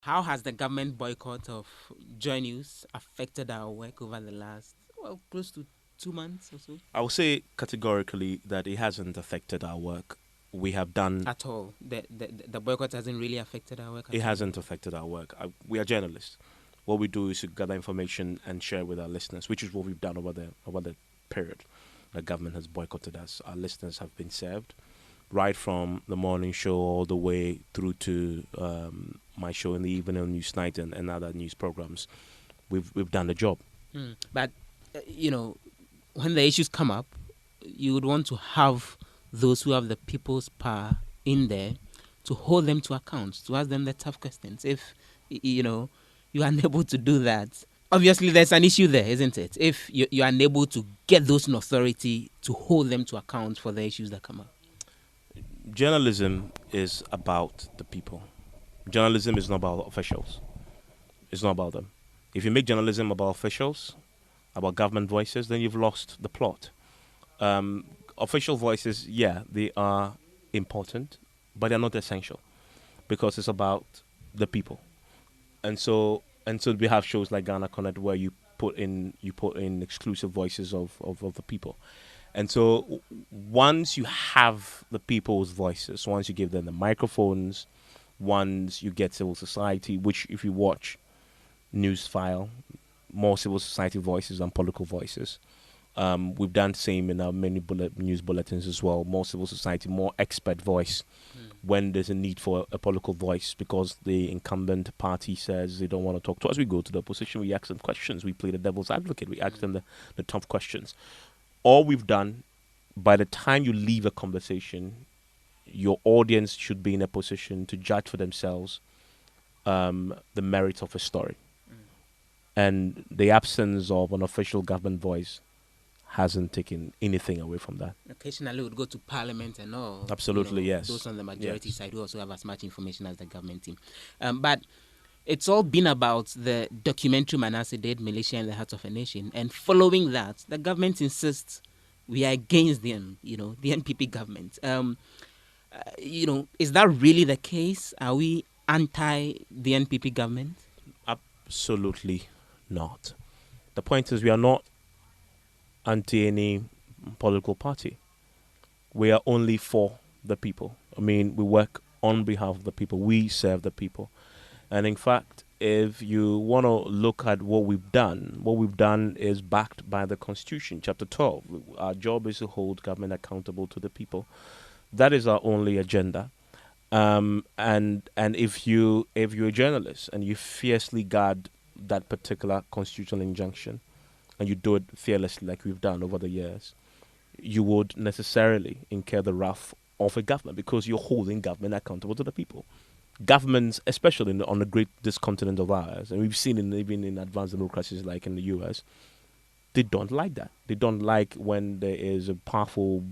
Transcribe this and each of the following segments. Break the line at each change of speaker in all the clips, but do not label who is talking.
How has the government boycott of Joy News affected our work over the last, close to 2 months or so?
I would say categorically that it hasn't affected our work. We have done.
At all. The boycott hasn't really affected our work
It
at all.
hasn't affected our work. We are journalists. What we do is to gather information and share with our listeners, which is what we've done over the period. The government has boycotted us. Our listeners have been served, right from the morning show all the way through to my show in the evening on Newsnight and other news programs. We've done the job.
But, when the issues come up, you would want to have those who have the people's power in there to hold them to account, to ask them the tough questions. If, you're unable to do that, obviously there's an issue there, isn't it? If you're unable to get those in authority to hold them to account for the issues that come up.
Journalism is about the people. Journalism is not about officials. It's not about them. If you make journalism about officials, about government voices, then you've lost the plot. Official voices, yeah, they are important, but they're not essential because it's about the people. And so we have shows like Ghana Connect where you put in exclusive voices of the people. And so once you have the people's voices, once you give them the microphones, once you get civil society, which if you watch news file, more civil society voices than political voices. We've done the same in our many news bulletins as well. More civil society, more expert voice when there's a need for a political voice because the incumbent party says they don't want to talk to us. We go to the opposition, we ask them questions, we play the devil's advocate, we ask them the tough questions. All we've done, by the time you leave a conversation, your audience should be in a position to judge for themselves the merits of a story. And the absence of an official government voice hasn't taken anything away from that.
Occasionally, we'd go to parliament and all.
Absolutely, yes.
Those on the majority
Yes.
side who also have as much information as the government team. But it's all been about the documentary Manasseh did, Militia in the Heart of a Nation. And following that, the government insists we are against them, the NPP government. Is that really the case? Are we anti the NPP government?
Absolutely not. The point is, we are not anti any political party. We are only for the people. I mean, we work on behalf of the people. We serve the people. And in fact, if you want to look at what we've done is backed by the Constitution, Chapter 12. Our job is to hold government accountable to the people. That is our only agenda. And if you're a journalist and you fiercely guard that particular constitutional injunction, and you do it fearlessly like we've done over the years, you would necessarily incur the wrath of a government because you're holding government accountable to the people. Governments, especially on the great this continent of ours, and we've seen even in advanced democracies like in the US, they don't like that. They don't like when there is a powerful,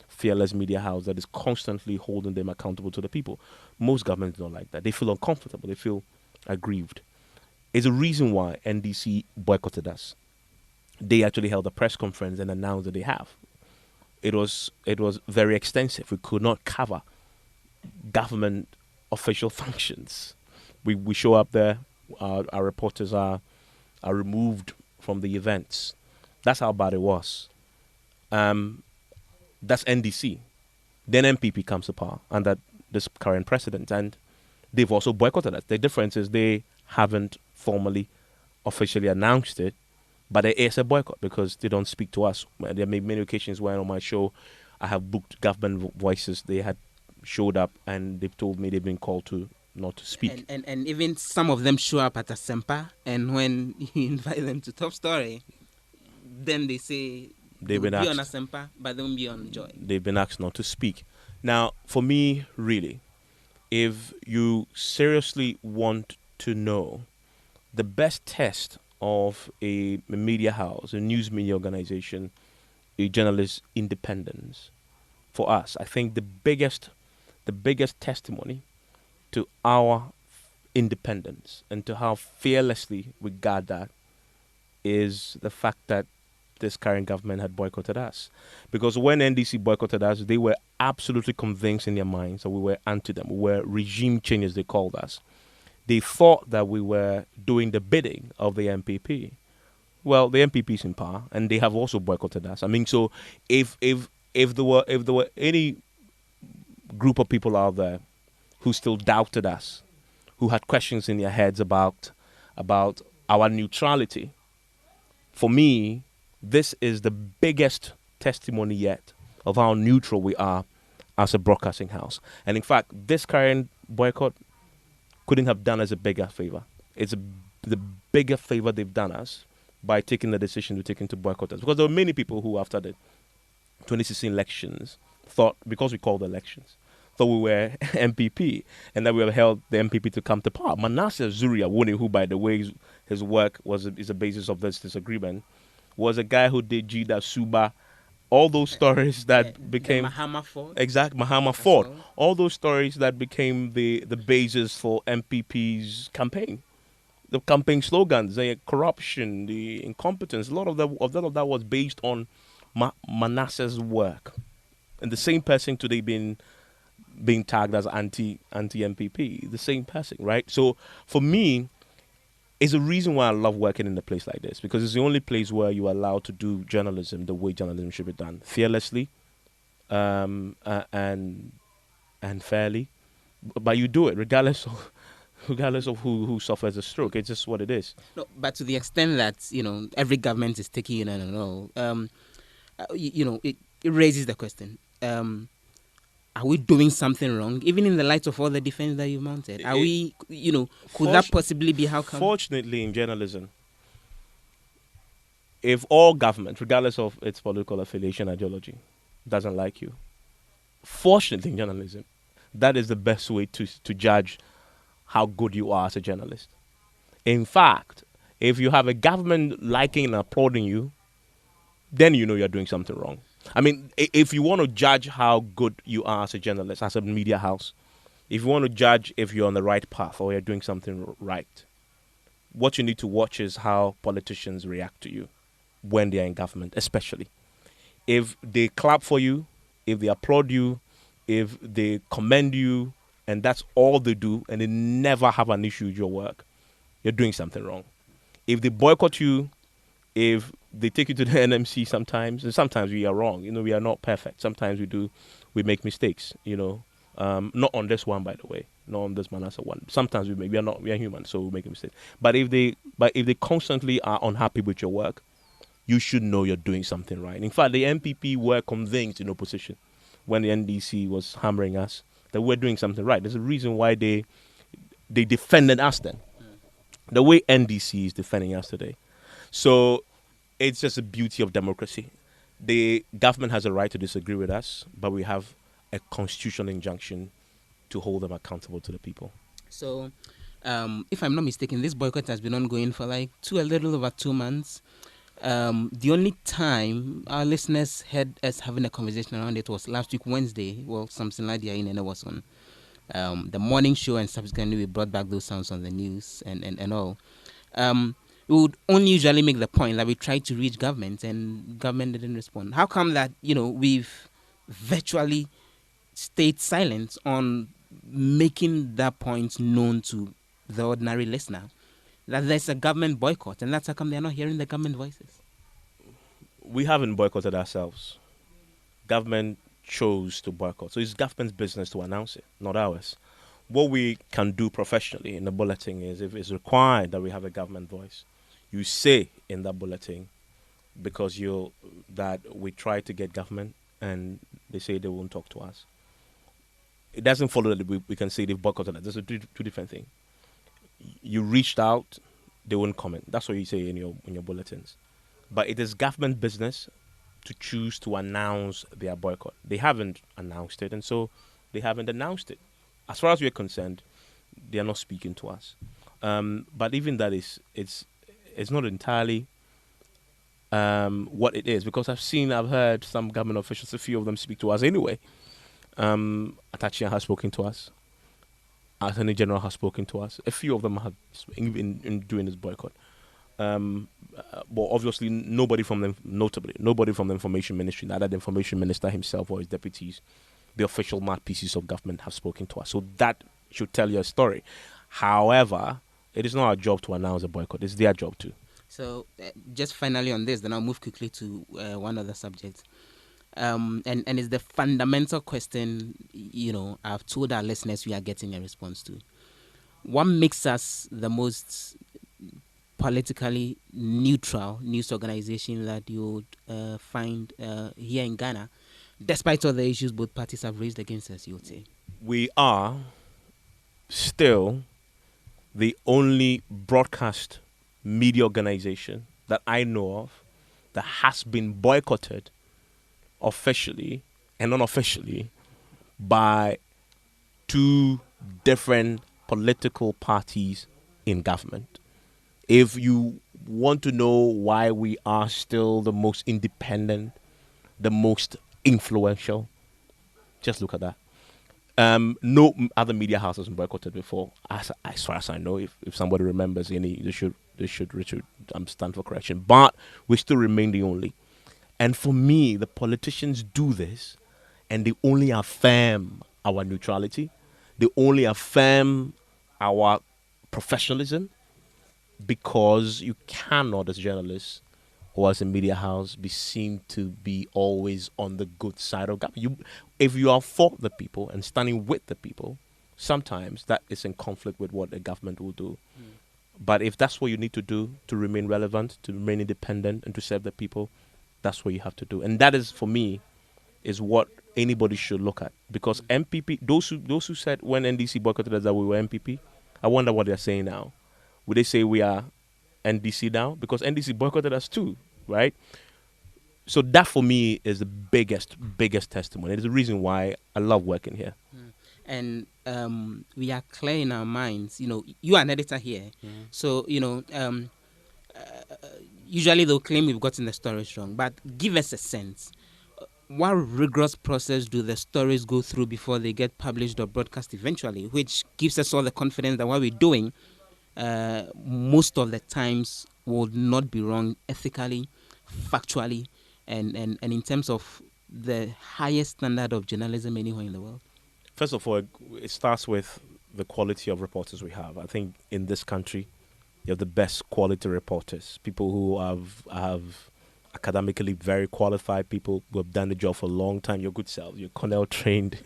fearless media house that is constantly holding them accountable to the people. Most governments don't like that. They feel uncomfortable. They feel aggrieved. It's a reason why NDC boycotted us. They actually held a press conference and announced that they have. It was very extensive. We could not cover government official functions. We show up there. Our reporters are removed from the events. That's how bad it was. That's NDC. Then MPP comes to power under this current president, and they've also boycotted us. The difference is they haven't formally, officially announced it, but there is a boycott because they don't speak to us. There may be many occasions where on my show I have booked government voices. They had showed up and they've told me they've been called to not to speak.
And even some of them show up at a Semper, and when you invite them to Top Story, then they say they will be on a Semper, but they won't be on Joy.
They've been asked not to speak. Now, for me, really, if you seriously want to know the best test of a media house, a news media organization, a journalist's independence, for us, I think the biggest testimony to our independence and to how fearlessly we guard that is the fact that this current government had boycotted us. Because when NDC boycotted us, they were absolutely convinced in their minds that we were anti them. We were regime changes, they called us. they thought that we were doing the bidding of the MPP. Well, the MPP is in power, and they have also boycotted us. I mean, so if there were any group of people out there who still doubted us, who had questions in their heads about our neutrality, for me, this is the biggest testimony yet of how neutral we are as a broadcasting house. And in fact, this current boycott couldn't have done us a bigger favor. It's the bigger favor they've done us by taking the decision to take into boycott us. Because there were many people who, after the 2016 elections, thought, because we called elections, thought we were MPP and that we have held the MPP to come to power. Manasseh Zuriawuni, who, by the way, his work is the basis of this disagreement, was a guy who did Jida Suba, all those stories that became
Mahama Ford.
Mahama Ford. All those stories that became the basis for MPP's campaign. The campaign slogans, the corruption, the incompetence, a lot of that was based on Manasseh's work. And the same person today being tagged as anti-MPP, the same person, right? So for me, it's a reason why I love working in a place like this, because it's the only place where you are allowed to do journalism the way journalism should be done, fearlessly, and fairly. But you do it regardless of who suffers a stroke. It's just what it is.
No, but to the extent that every government is taking it and all, it raises the question: are we doing something wrong, even in the light of all the defense that you mounted? Are we, could that possibly be how come?
Fortunately, in journalism, if all government, regardless of its political affiliation, ideology, doesn't like you, fortunately in journalism, that is the best way to judge how good you are as a journalist. In fact, if you have a government liking and applauding you, then you know you're doing something wrong. I mean, if you want to judge how good you are as a journalist, as a media house, if you want to judge if you're on the right path or you're doing something right, what you need to watch is how politicians react to you when they're in government, especially. If they clap for you, if they applaud you, if they commend you, and that's all they do, and they never have an issue with your work, you're doing something wrong. If they boycott you, if they take you to the NMC sometimes, and sometimes we are wrong. We are not perfect. Sometimes we make mistakes. Not on this one, by the way, not on this Manasseh one. Sometimes we are human, so we make a mistake. But if they constantly are unhappy with your work, you should know you're doing something right. In fact, the MPP were convinced in opposition when the NDC was hammering us that we're doing something right. There's a reason why they defended us then. The way NDC is defending us today. So it's just the beauty of democracy. The government has a right to disagree with us, but we have a constitutional injunction to hold them accountable to the people.
So, if I'm not mistaken, this boycott has been ongoing for a little over 2 months. The only time our listeners heard us having a conversation around it was last week, Wednesday. Well, something like that, and it was on the morning show, and subsequently we brought back those sounds on the news and all. We would only usually make the point that we tried to reach government and government didn't respond. How come that, we've virtually stayed silent on making that point known to the ordinary listener, that there's a government boycott, and that's how come they're not hearing the government voices?
We haven't boycotted ourselves. Government chose to boycott. So it's government's business to announce it, not ours. What we can do professionally in the bulletin is, if it's required that we have a government voice, you say in that bulletin, because that we try to get government and they say they won't talk to us. It doesn't follow that we can say they've boycotted us. There's two different things. You reached out, they won't comment. That's what you say in your bulletins. But it is government business to choose to announce their boycott. They haven't announced it, and so they haven't announced it. As far as we're concerned, they are not speaking to us. But even that it's not entirely what it is, because I've heard some government officials, a few of them speak to us anyway. Atachia has spoken to us. Attorney General has spoken to us. A few of them have in doing this boycott. But obviously nobody from the Information Ministry, neither the Information Minister himself or his deputies, the official mouthpieces of government, have spoken to us. So that should tell you a story. However, it is not our job to announce a boycott. It's their job too.
So, just finally on this, then I'll move quickly to one other subject. And it's the fundamental question, I've told our listeners we are getting a response to. What makes us the most politically neutral news organization that you would find here in Ghana, despite all the issues both parties have raised against us, you would say?
We are still the only broadcast media organization that I know of that has been boycotted officially and unofficially by two different political parties in government. If you want to know why we are still the most independent, the most influential, just look at that. No other media house has been boycotted before, as far as I know. If somebody remembers any, they should stand for correction. But we still remain the only. And for me, the politicians do this, and they only affirm our neutrality. They only affirm our professionalism, because you cannot, as journalists or as a media house, be seen to be always on the good side of government. If you are for the people and standing with the people, sometimes that is in conflict with what the government will do. But if that's what you need to do to remain relevant, to remain independent, and to serve the people, that's what you have to do. And that is, for me, is what anybody should look at. Because MPP, those who said when NDC boycotted us that we were MPP, I wonder what they're saying now. Would they say we are NDC now? Because NDC boycotted us too, right? So that for me is the biggest testimony. It is the reason why I love working here.
And we are clear in our minds. You are an editor here. So, usually they'll claim we've gotten the stories wrong. But give us a sense. What rigorous process do the stories go through before they get published or broadcast eventually, which gives us all the confidence that what we're doing most of the times will not be wrong ethically, factually, and in terms of the highest standard of journalism anywhere in the world?
First of all, it starts with the quality of reporters we have. I think in this country, you have the best quality reporters, people who have academically very qualified, people who have done the job for a long time. Your good self, you're Cornell trained.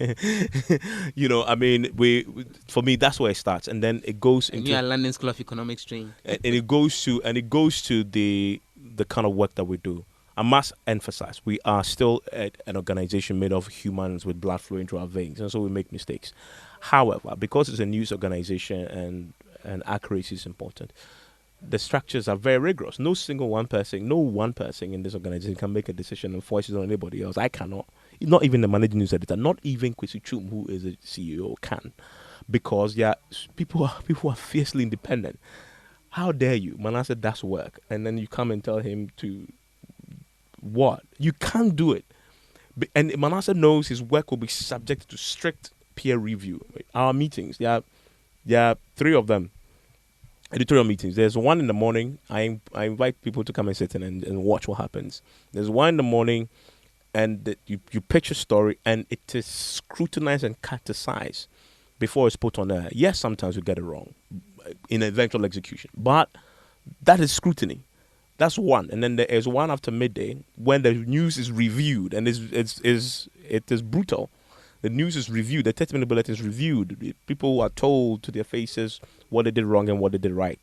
For me, that's where it starts, and then it goes into.
You are London School of Economics trained,
and it goes to the kind of work that we do. I must emphasize, we are still an organization made of humans with blood flowing through our veins, and so we make mistakes. However, because it's a news organization and accuracy is important, the structures are very rigorous. No one person in this organization can make a decision and force it on anybody else. I cannot. Not even the managing news editor, not even Kwesi Chum, who is a CEO, can. Because people are fiercely independent. How dare you? Manasseh does work, and then you come and tell him to what? You can't do it. And Manasseh knows his work will be subject to strict peer review. Our meetings, there are 3 of them. Editorial meetings. There's one in the morning. I invite people to come and sit in and watch what happens. There's one in the morning, and you pitch a story, and it is scrutinized and categorized before it's put on air. Yes, sometimes we get it wrong in eventual execution, but that is scrutiny. That's one. And then there is one after midday when the news is reviewed, and it is brutal. The news is reviewed. The 30-minute bulletin is reviewed. People are told to their faces what they did wrong and what they did right.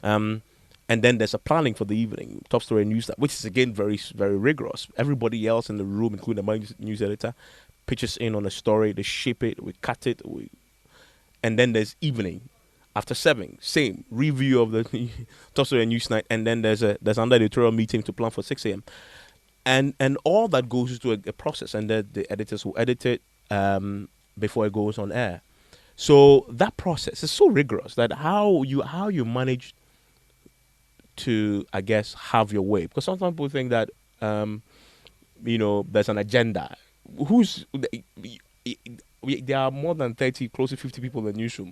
And then there's a planning for the evening, top story news, which is again very, very rigorous. Everybody else in the room, including the news editor, pitches in on a story. They shape it, we cut it, and then there's evening. After 7, same review of the top story news night, and then there's another editorial meeting to plan for 6 a.m. And all that goes into a process, and the editors will edit it before it goes on air. So that process is so rigorous that how you manage to, I guess, have your way. Because sometimes people think that there's an agenda. There are more than 30, close to 50 people in the newsroom.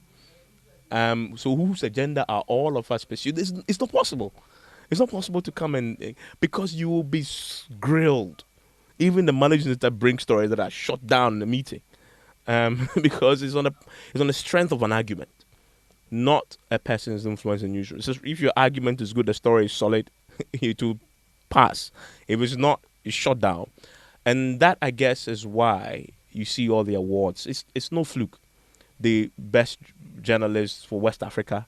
So whose agenda are all of us pursuing? It's not possible. It's not possible to come and because you will be grilled. Even the managers that bring stories that are shut down in the meeting, because it's on the strength of an argument. not a person's influence in newsroom. So if your argument is good, the story is solid, it will pass. If it's not, it's shut down. And that, I guess, is why you see all the awards. It's no fluke. The best journalist for West Africa,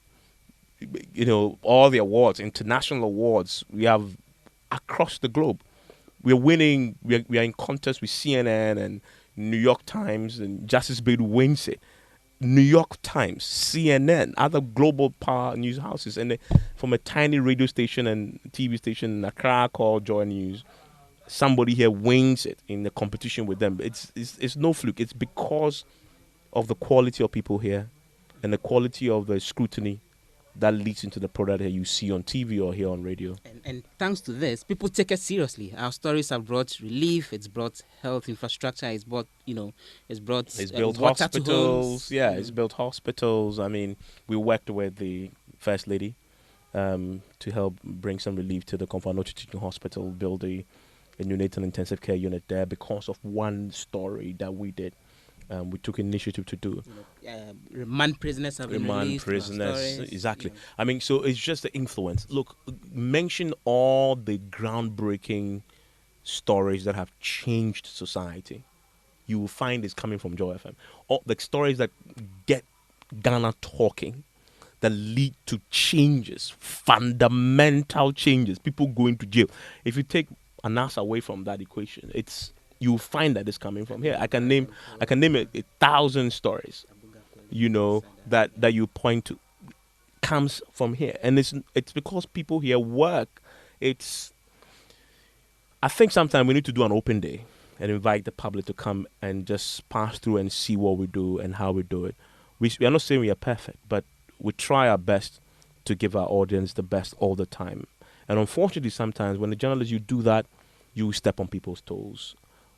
all the awards, international awards we have across the globe. We're winning. We are in contest with CNN and New York Times, and Justice Bid wins it. New York Times, CNN, other global power news houses, and from a tiny radio station and TV station in Accra called Joy News, somebody here wins it in the competition with them. It's no fluke. It's because of the quality of people here and the quality of the scrutiny that leads into the product that you see on TV or hear on radio.
And thanks to this, people take it seriously. Our stories have brought relief. It's brought health infrastructure. It's brought, it's built water
hospitals.
to homes.
Yeah, it's built hospitals. I mean, we worked with the First Lady to help bring some relief to the Confanochi Teaching Hospital, build a neonatal intensive care unit there because of one story that we did. We took initiative to do.
Remand prisoners have been released.
Exactly. I mean, so it's just the influence. Look, mention all the groundbreaking stories that have changed society. You will find it's coming from Joy FM. All the stories that get Ghana talking, that lead to changes, fundamental changes, people going to jail. If you take Anas away from that equation, you'll find that it's coming from here. I can name 1,000 stories, that you point to, comes from here, and it's because people here work. I think sometimes we need to do an open day and invite the public to come and just pass through and see what we do and how we do it. We are not saying we are perfect, but we try our best to give our audience the best all the time. And unfortunately, sometimes when the journalists, you do that, you step on people's toes.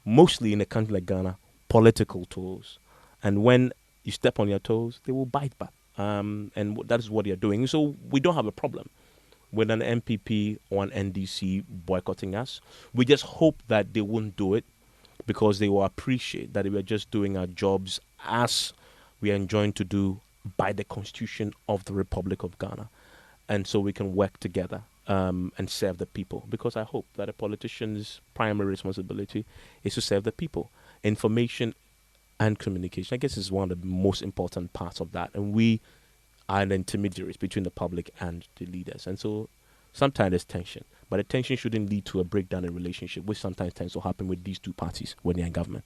Mostly in a country like Ghana, political toes. And when you step on your toes, they will bite back. And that is what they are doing. So we don't have a problem with an MPP or an NDC boycotting us. We just hope that they won't do it because they will appreciate that we are just doing our jobs as we are enjoined to do by the Constitution of the Republic of Ghana. And so we can work together and serve the people, because I hope that a politician's primary responsibility is to serve the people. Information and communication, I guess, is one of the most important parts of that, and we are the intermediaries between the public and the leaders. And so sometimes there's tension, but the tension shouldn't lead to a breakdown in relationship, which sometimes tends to happen with these two parties when they're in government.